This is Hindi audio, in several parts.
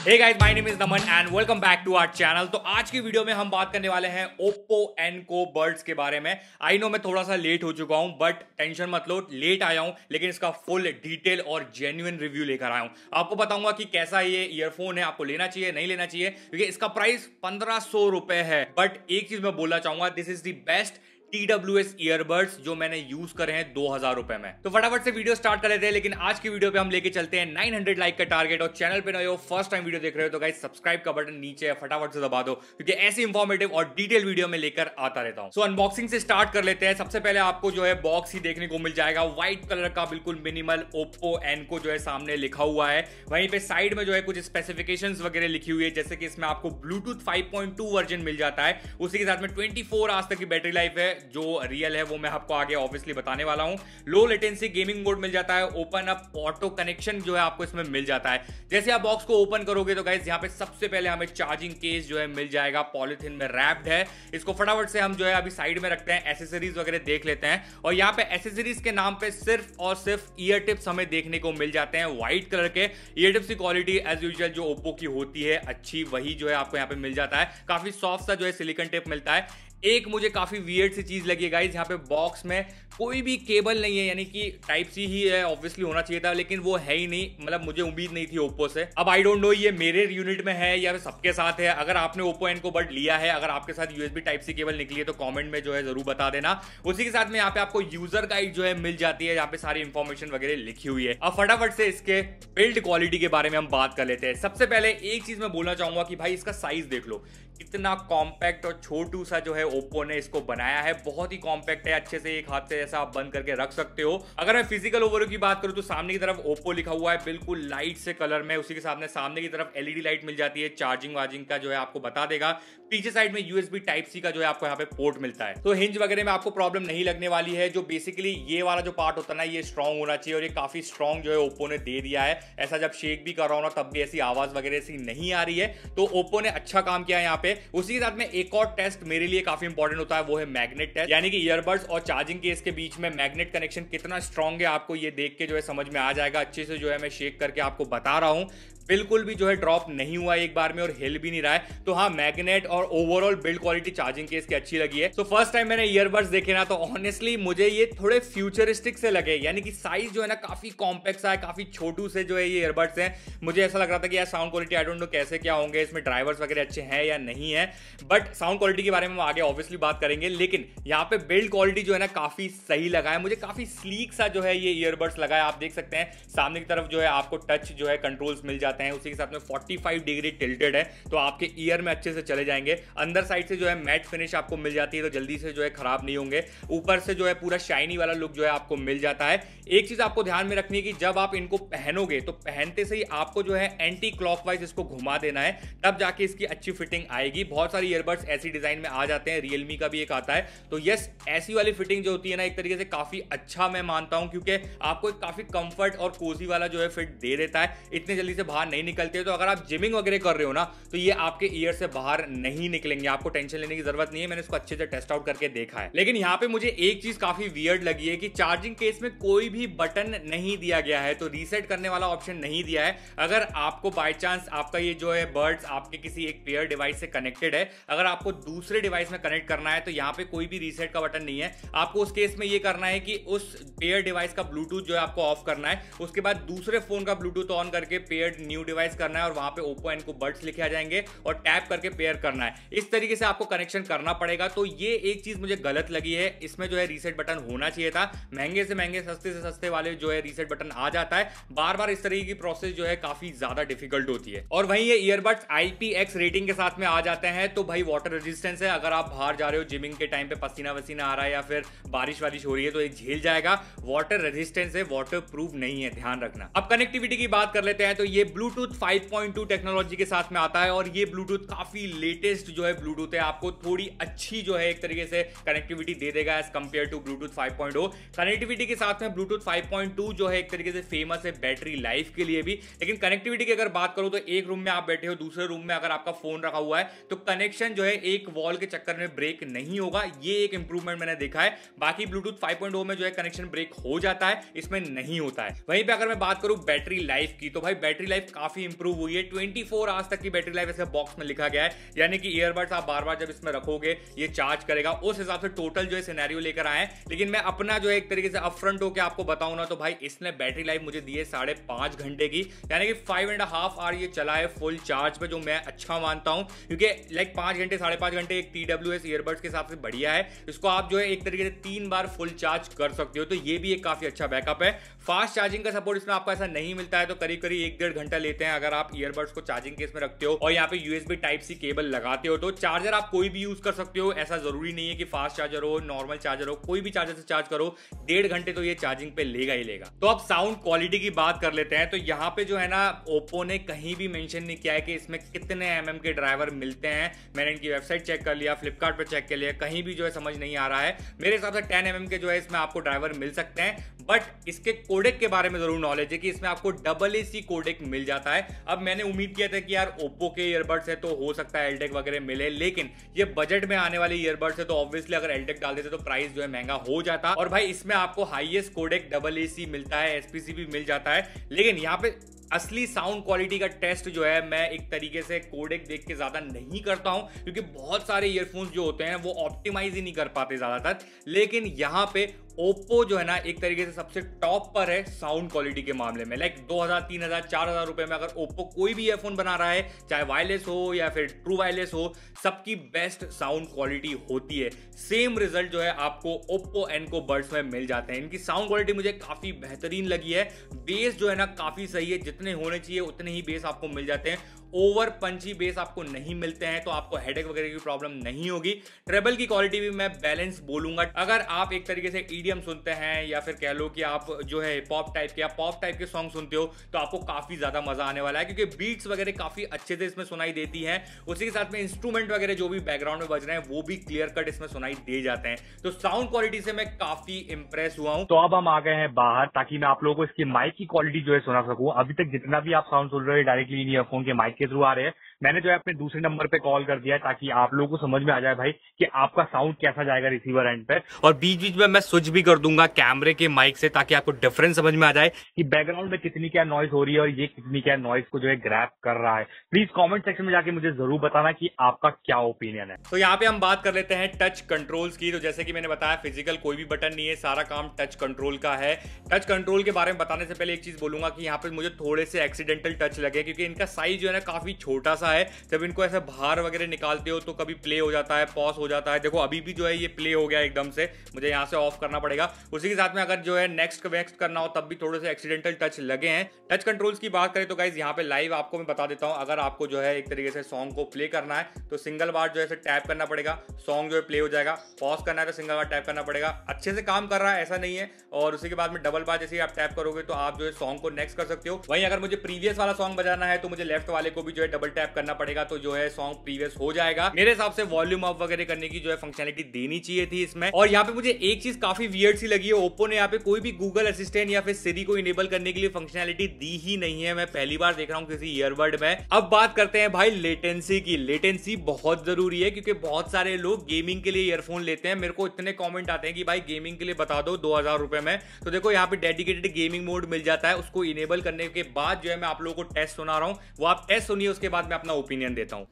Hey guys, my name is Naman and welcome back to our channel. तो आज की वीडियो में हम बात करने वाले हैं Oppo Enco बर्ड्स के बारे में। आई नो मैं थोड़ा सा लेट हो चुका हूं, बट टेंशन मत लो, लेट आया हूं लेकिन इसका फुल डिटेल और जेन्युइन रिव्यू लेकर आया हूं। आपको बताऊंगा कि कैसा ये ईयरफोन है, आपको लेना चाहिए नहीं लेना चाहिए, क्योंकि इसका प्राइस 1500 रुपए है। बट एक चीज मैं बोलना चाहूंगा, this is the best TWS earbuds जो मैंने यूज करे हैं 2000 रुपए में। तो फटाफट से वीडियो स्टार्ट कर लेते हैं, लेकिन आज की वीडियो पे हम लेके चलते हैं 900 लाइक का टारगेट। और चैनल पे नए हो, फर्स्ट टाइम वीडियो देख रहे हो तो गाइस सब्सक्राइब का बटन नीचे है, फटाफट से दबा दो, क्योंकि ऐसी इंफॉर्मेटिव और डिटेल वीडियो में लेकर आता रहता हूं। सो अनबॉक्सिंग से स्टार्ट कर लेते हैं। सबसे पहले आपको जो है बॉक्स ही देखने को मिल जाएगा, व्हाइट कलर का बिल्कुल मिनिमल Oppo Enco जो है सामने लिखा हुआ है। वहीं पे साइड में जो है कुछ स्पेसिफिकेशंस वगैरह लिखी हुई है, जैसे कि इसमें आपको ब्लूटूथ 5.2 वर्जन मिल जाता है। उसी के साथ में 24 आवर्स तक की बैटरी लाइफ है, जो रियल है वो मैं आपको आगे ऑब्वियसली बताने वाला हूं। लो लेटेंसी गेमिंग मोड मिल जाता है, ओपन अप ऑटो कनेक्शन जो है आपको इसमें मिल जाता है। जैसे आप बॉक्स को ओपन करोगे तो गाइस यहाँ पे सबसे पहले हमें चार्जिंग केस जो है मिल जाएगा, पॉलिथीन में रैप्ड है। इसको फटाफट से हम जो है अभी साइड में रखते हैं, एसेसरीज वगैरह देख लेते हैं। और यहाँ पे एसेसरीज के नाम पे सिर्फ और सिर्फ ईयर टिप्स हमें देखने को मिल जाते हैं, व्हाइट कलर के। ईयर टिप्स की क्वालिटी एज यूजुअल जो ओप्पो की होती है अच्छी, वही जो है आपको यहाँ पे मिल जाता है। काफी सॉफ्ट सा जो है सिलिकॉन टेप मिलता है। एक मुझे काफी वियर्ड सी चीज लगी है गाइस, यहाँ पे बॉक्स में कोई भी केबल नहीं है, यानी कि टाइप सी ही है, ऑब्वियसली होना चाहिए था, लेकिन वो है ही नहीं। मतलब मुझे उम्मीद नहीं थी ओप्पो से। अब आई डोंट नो ये मेरे यूनिट में है या फिर सबके साथ है। अगर आपने ओप्पो एनको बड लिया है, अगर आपके साथ यूएसबी टाइप सी केबल निकली है तो कमेंट में जो है जरूर बता देना। उसी के साथ में यहाँ पे आपको यूजर गाइड जो है मिल जाती है, यहाँ पे सारी इंफॉर्मेशन वगैरह लिखी हुई है। अब फटाफट से इसके बिल्ड क्वालिटी के बारे में हम बात कर लेते हैं। सबसे पहले एक चीज मैं बोलना चाहूंगा कि भाई इसका साइज देख लो, कितना कॉम्पैक्ट और छोटू सा जो है ओप्पो ने इसको बनाया है। बहुत ही कॉम्पैक्ट है, अच्छे से एक हाथ से ऐसा आप बंद करके रख सकते हो। अगर मैं फिजिकल ओवरव्यू की बात करूं तो सामने की तरफ ओप्पो लिखा हुआ है बिल्कुल लाइट से कलर में। उसी के सामने की तरफ एलईडी लाइट मिल जाती है, चार्जिंग वार्जिंग का जो है आपको बता देगा। पीछे साइड में यूएसबी टाइप सी का जो है आपको यहाँ पे पोर्ट मिलता है, तो हिंज वगैरह में आपको प्रॉब्लम नहीं लगने वाली है। जो बेसिकली ये वाला जो पार्ट होता है ना, ये स्ट्रॉन्ग होना चाहिए, और ये काफी स्ट्रॉन्ग जो है ओप्पो ने दे दिया है। ऐसा जब शेक भी कर रहा हूं ना तब भी ऐसी आवाज वगैरह ऐसी नहीं आ रही है, तो ओप्पो ने अच्छा काम किया है यहाँ पे। उसी के साथ में एक और टेस्ट मेरे लिए काफी इंपॉर्टेंट होता है, वो है मैग्नेट टेस्ट, यानी कि ईयरबड्स और चार्जिंग केस के बीच में मैग्नेट कनेक्शन कितना स्ट्रॉन्ग है आपको ये देख के जो है समझ में आ जाएगा। अच्छे से जो है मैं शेक करके आपको बता रहा हूं, बिल्कुल भी जो है ड्रॉप नहीं हुआ एक बार में और हिल भी नहीं रहा है। तो हाँ, मैग्नेट और overall build quality charging case की अच्छी लगी है। तो फर्स्ट टाइम मैंने ईयरबड्स देखे ना, तो ऑनेस्टली मुझे ये थोड़े फ्यूचरिस्टिक से लगे, यानी कि साइज जो है ना काफी कॉम्पैक्ट सा है, काफी छोटू से जो है ये ईयरबड्स हैं। मुझे ऐसा लग रहा था कि यार sound quality I don't know कैसे क्या होंगे, इसमें ड्राइवर्स वगैरह अच्छे हैं या नहीं है, बट साउंड क्वालिटी के बारे में हम आगे ऑब्वियसली बात करेंगे। लेकिन यहाँ पे बिल्ड क्वालिटी जो है ना काफी सही लगा है मुझे, काफी स्लीक सा जो है ये ईयरबड्स लगा है। आप देख सकते हैं सामने की तरफ जो है आपको टच जो है कंट्रोल्स मिल जाते हैं। उसी के साथ में 45 डिग्री टिल्टेड है, तो आपके ईयर में अच्छे से चले जाएंगे। अंदर साइड से जो है मैट फिनिश आपको मिल जाती है, तो जल्दी से जो है खराब नहीं होंगे। ऊपर से जो है पूरा शाइनी वाला लुक जो है आपको मिल जाता है। एक चीज आपको ध्यान में रखनी है कि जब आप इनको पहनोगे तो पहनते से ही आपको जो है एंटी क्लॉकवाइज इसको घुमा देना है, तब जाके इसकी अच्छी फिटिंग आएगी। बहुत सारी ईयरबड्स ऐसी डिजाइन में आ जाते हैं, रियलमी का भी एक आता है, तो यस ऐसी वाली फिटिंग जो होती है ना एक तरीके से काफी अच्छा मैं मानता हूं, क्योंकि आपको एक काफी कंफर्ट और कोजी वाला जो है फिट दे देता है। इतने जल्दी से बाहर नहीं निकलते, तो अगर आप जिमिंग वगैरह कर रहे हो ना तो ये आपके ईयर से बाहर नहीं निकलेंगे, आपको टेंशन लेने की जरूरत नहीं है। मैंने इसको अच्छे से टेस्ट आउट करके देखा है। लेकिन यहाँ पे मुझे एक चीज काफी वियर्ड लगी है कि चार्जिंग केस में कोई भी बटन नहीं दिया गया है, तो रीसेट करने वाला ऑप्शन नहीं दिया है। अगर आपको बाय चांस आपका ये जो है बर्ड्स आपके किसी एक पेयर डिवाइस से कनेक्टेड है, अगर आपको दूसरे डिवाइस में कनेक्ट करना है तो यहाँ पे कोई भी रीसेट का बटन नहीं है। आपको उस केस में ये करना है कि उस पेयर डिवाइस का ब्लूटूथ जो है आपको ऑफ करना है, उसके बाद दूसरे फोन का ब्लूटूथ ऑन करके पेयर न्यू डिवाइस करना है, और वहां पे ओप्पो एनको बड्स लिखे आ जाएंगे और टैप करके पेयर करना है। इस तरीके से आपको कनेक्शन करना पड़ेगा। तो ये एक चीज मुझे गलत लगी है, इसमें जो है रीसेट बटन होना चाहिए था। महंगे से महंगे सस्ते से सस्ते वाले जो है रीसेट बटन आ जाता है, बार बार इस तरीके की प्रोसेस जो है काफी ज्यादा डिफिकल्ट होती है। और वहीं ये ईयरबड्स IPX रेटिंग के साथ में आ जाते हैं, तो भाई वाटर रेजिस्टेंस है। अगर आप बाहर जा रहे हो जिमिंग के टाइम पे पसीना वसीना आ रहा है या फिर बारिश वारिश हो रही है तो ये झेल जाएगा। वाटर रेजिस्टेंस है, वाटर प्रूफ नहीं है, ध्यान रखना। अब कनेक्टिविटी की बात कर लेते हैं, तो ये ब्लूटूथ 5.2 टेक्नोलॉजी के साथ में आता है, और ये ब्लूटूथ काफी लेटेस्ट जो है ब्लूटूथ है। आपको थोड़ी अच्छी जो है एक तरीके से कनेक्टिविटी दे देगा as compare to Bluetooth 5.0। Connectivity के साथ में ब्लूटूथ 5.2 जो है एक तरीके से फेमस है बैटरी लाइफ के लिए भी। लेकिन कनेक्टिविटी की अगर बात करूं तो एक रूम में आप बैठे हो, दूसरे रूम में अगर आपका फोन रखा हुआ है तो कनेक्शन जो है एक वॉल के चक्कर में ब्रेक नहीं होगा। ये एक इंप्रूवमेंट मैंने देखा है। बाकी ब्लूटूथ 5.0 में जो है कनेक्शन ब्रेक हो जाता है, इसमें नहीं होता है। वहीं पे अगर मैं बात करूं बैटरी लाइफ की, तो भाई बैटरी लाइफ लाइफ काफी इंप्रूव हुई है। 24 आवर्स तक की बैटरी लाइफ इसके बॉक्स में लिखा गया है, यानी कि ईयरबड्स आप बार बार जब इसमें रखोगे ये चार्ज करेगा। उस हिसाब से टोटल जो है सिनेरियो लेकर आए हैं। लेकिन मैं अपना जो है एक तरीके से अपफ्रंट होकर आपको बताऊं ना, तो भाई इसने बैटरी लाइफ मुझे दी है 5.5 घंटे की, यानी कि 5.5 आवर ये चला है फुल चार्ज पे, जो मैं अच्छा मानता हूं, क्योंकि लाइक 5 घंटे 5.5 घंटे एक TWS ईयरबड्स के हिसाब से बढ़िया है। इसको आप जो है एक तरीके से 3 बार फुल चार्ज कर सकते हो, तो ये भी एक काफी अच्छा बैकअप है। फास्ट चार्जिंग का सपोर्ट इसमें आपको ऐसा नहीं मिलता है, तो करीब करीब 1-1.5 घंटा लेते हैं अगर आप ईयरबड्स को चार्जिंग केस में रखते हो और यहाँ पे USB Type-C केबल लगाते हो। तो चार्जर आप कोई भी यूज कर सकते हो, ऐसा जरूरी नहीं है कि फास्ट चार्जर हो, नॉर्मल चार्जर हो, कोई भी चार्जर से चार्ज करो 1.5 घंटे तो ये चार्जिंग पे लेगा ही लेगा। तो अब साउंड क्वालिटी की बात कर लेते हैं। तो यहाँ पे जो है ना, ओप्पो ने कहीं भी मेंशन नहीं किया है कि इसमें कितने mm के ड्राइवर मिलते हैं। मैंने इनकी वेबसाइट चेक कर लिया, फ्लिपकार्ट पे चेक कर लिया, कहीं भी जो है समझ नहीं आ रहा है। मेरे हिसाब से 10 mm के जो है इसमें आपको ड्राइवर मिल सकते हैं, बट इसके कोडेक के बारे में जरूर नॉलेज है कि इसमें आपको AAC कोडेक मिल जाता है। अब मैंने उम्मीद किया था कि यार ओप्पो के ईयरबड्स है तो हो सकता है एलटेक वगैरह मिले, लेकिन ये बजट में आने वाले ईयरबड्स है तो ऑब्वियसली अगर एलटेक डाल देते तो प्राइस जो है महंगा हो जाता। और भाई इसमें आपको हाईएस्ट कोडेक AAC मिलता है, SPC भी मिल जाता है। लेकिन यहाँ पे असली साउंड क्वालिटी का टेस्ट जो है मैं एक तरीके से कोडेक देख के ज्यादा नहीं करता हूं, क्योंकि बहुत सारे ईयरफोन्स जो होते हैं वो ऑप्टिमाइज ही नहीं कर पाते ज्यादातर। लेकिन यहां पे ओप्पो जो है ना एक तरीके से सबसे टॉप पर है साउंड क्वालिटी के मामले में। लाइक 2000, 3000, 4000 रुपए में अगर ओप्पो कोई भी ईयरफोन बना रहा है, चाहे वायरलेस हो या फिर ट्रू वायरलेस हो, सबकी बेस्ट साउंड क्वालिटी होती है। सेम रिजल्ट जो है आपको ओप्पो एनको बड्स में मिल जाते हैं। इनकी साउंड क्वालिटी मुझे काफी बेहतरीन लगी है। बेस जो है ना काफी सही है, जितने होने चाहिए उतने ही बेस आपको मिल जाते हैं। ओवर पंची बेस आपको नहीं मिलते हैं, तो आपको हेडेक वगैरह की प्रॉब्लम नहीं होगी। ट्रेबल की क्वालिटी भी मैं बैलेंस बोलूंगा। अगर आप एक तरीके से EDM सुनते हैं या फिर कह लो कि आप जो है पॉप टाइप के या पॉप टाइप के सॉन्ग सुनते हो, तो आपको काफी ज्यादा मजा आने वाला है, क्योंकि बीट्स वगैरह काफी अच्छे से इसमें सुनाई देती हैं। उसी के साथ में इंस्ट्रूमेंट वगैरह जो भी बैकग्राउंड में बज रहे हैं वो भी क्लियर कट इसमें सुनाई दे जाते हैं। तो साउंड क्वालिटी से मैं काफी इंप्रेस हुआ हूं। तो अब हम आ गए हैं बाहर ताकि मैं आप लोगों को इसकी माइक की क्वालिटी जो है सुना सकूं। अभी तक जितना भी आप साउंड सुन रहे हो डायरेक्टली इन ईयरफोन के माइक के थ्रू आ रहे हैं। मैंने जो है अपने दूसरे नंबर पे कॉल कर दिया है ताकि आप लोगों को समझ में आ जाए भाई कि आपका साउंड कैसा जाएगा रिसीवर एंड पे। और बीच बीच में मैं स्विच भी कर दूंगा कैमरे के माइक से ताकि आपको डिफरेंस समझ में आ जाए कि बैकग्राउंड में कितनी क्या नॉइज हो रही है और ये कितनी क्या नॉइज को जो है ग्रैब कर रहा है। प्लीज कॉमेंट सेक्शन में जाके मुझे जरूर बताना कि आपका क्या ओपिनियन है। तो यहाँ पे हम बात कर लेते हैं टच कंट्रोल्स की। तो जैसे कि मैंने बताया, फिजिकल कोई भी बटन नहीं है, सारा काम टच कंट्रोल का है। टच कंट्रोल के बारे में बताने से पहले एक चीज बोलूंगा कि यहाँ पे मुझे थोड़े से एक्सीडेंटल टच लगे, क्योंकि इनका साइज जो है ना काफी छोटा सा है। जब इनको ऐसे बाहर वगैरह निकालते हो तो कभी प्ले हो जाता है, पॉज हो जाता है। देखो अभी भी जो है ये प्ले हो गया एकदम से, मुझे यहाँ से ऑफ करना पड़ेगा। उसी के साथ में अगर जो है नेक्स्ट करना हो तब भी थोड़े से एक्सीडेंटल टच लगे हैं। टच कंट्रोल्स की बात करें तो गाइज यहाँ पे लाइव आपको मैं बता देता हूँ, अगर आपको जो है एक तरीके से सॉन्ग को प्ले करना है तो सिंगल बार जो है टैप करना पड़ेगा, सॉन्ग जो है प्ले हो जाएगा। पॉज करना है तो सिंगल बार टैप करना पड़ेगा। अच्छे से काम कर रहा है, ऐसा नहीं है। और उसी के बाद में डबल बार जैसे ही आप टैप करोगे तो आप जो है सॉन्ग को नेक्स्ट कर सकते हो। वहीं अगर मुझे प्रीवियस वाला सॉन्ग बजाना है तो मुझे लेफ्ट वाले को भी जो है डबल टैप करना पड़ेगा, तो जो है सॉन्ग प्रीवियस हो जाएगा। मेरे हिसाब से वॉल्यूम अप वगैरह करने की जो है फंक्शनलिटी देनी चाहिए थी इसमें। और यहाँ पे मुझे एक चीज काफी वियर्ड सी लगी है, ओप्पो ने यहाँ पे कोई भी गूगल असिस्टेंट या फिर सिरी को इनेबल करने के लिए फंक्शनलिटी दी ही नहीं है। मैं पहली बार देख रहा हूँ किसी ईयरबड में। अब बात करते हैं भाई लेटेंसी की। लेटेंसी बहुत जरूरी है, क्योंकि बहुत सारे लोग गेमिंग के लिए ईयरफोन लेते हैं। मेरे को इतने कमेंट आते हैं कि भाई गेमिंग के लिए बता दो 2000 रुपए में। तो देखो यहाँ पे डेडिकेटेड गेमिंग मोड मिल जाता है। उसको इनेबल करने के बाद जो है मैं आप लोगों को टेस्ट सुना रहा हूँ, वो आप टेस्ट सुनिए, उसके बाद मैं अपना ओपिनियन देता हूँ।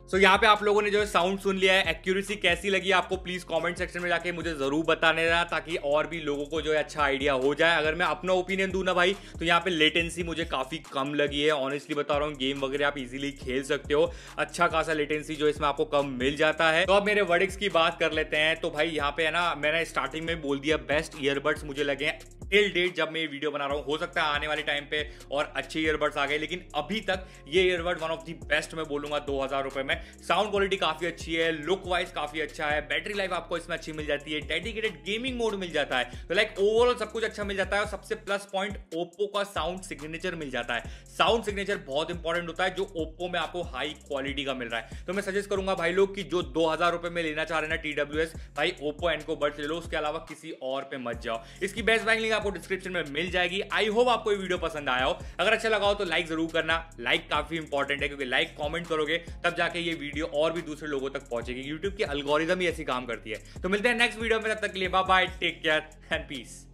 तो यहाँ पे आप लोगों ने जो है साउंड सुन लिया है। एक्यूरेसी कैसी लगी आपको प्लीज कमेंट सेक्शन में जाके मुझे जरूर बताने देना, ताकि और भी लोगों को जो है अच्छा आइडिया हो जाए। अगर मैं अपना ओपिनियन दूं ना भाई, तो यहाँ पे लेटेंसी मुझे काफी कम लगी है। ऑनेस्टली बता रहा हूँ, गेम वगैरह आप इजीली खेल सकते हो, अच्छा खासा लेटेंसी जो इसमें आपको कम मिल जाता है। तो अब मेरे वर्डिक्स की बात कर लेते हैं। तो भाई यहाँ पे है ना, मैंने स्टार्टिंग में बोल दिया बेस्ट ईयरबड्स मुझे लगे टिल डेट जब मैं ये वीडियो बना रहा हूँ। हो सकता है आने वाले टाइम पे और अच्छे ईयरबड्स आ गए, लेकिन अभी तक ये earbud one of the best मैं बोलूंगा 2000 रुपए में। साउंड क्वालिटी काफी अच्छी है, लुक वाइज काफी अच्छा है, बैटरी लाइफ आपको इसमें अच्छी मिल जाती है, डेडिकेटेड गेमिंग मोड मिल जाता है। तो लाइक ओवरऑल सब कुछ अच्छा मिल जाता है। और सबसे प्लस पॉइंट ओप्पो का साउंड सिग्नेचर मिल जाता है। साउंड सिग्नेचर बहुत इंपॉर्टेंट होता है, जो ओप्पो में आपको हाई क्वालिटी का मिल रहा है। तो मैं सजेस्ट करूंगा भाई लोग कि जो 2000 रुपए में लेना चाह रहे हैं ना TWS, भाई ओप्पो एनको बड्स ले लो, उसके अलावा किसी और पे मत जाओ। इसकी बेस्ट बाइंग लिंक आपको डिस्क्रिप्शन में मिल जाएगी। आई होप आपको ये वीडियो पसंद आया हो। अगर अच्छा लगा हो तो लाइक जरूर करना। लाइक काफी इंपॉर्टेंट है, क्योंकि लाइक कमेंट करोगे तब जाके ये वीडियो और भी दूसरे लोगों तक पहुंचेगी। यूट्यूब की एल्गोरिदम ही ऐसी काम करती है। तो मिलते हैं नेक्स्ट वीडियो में, तब तक के लिए bye bye, take care and piece.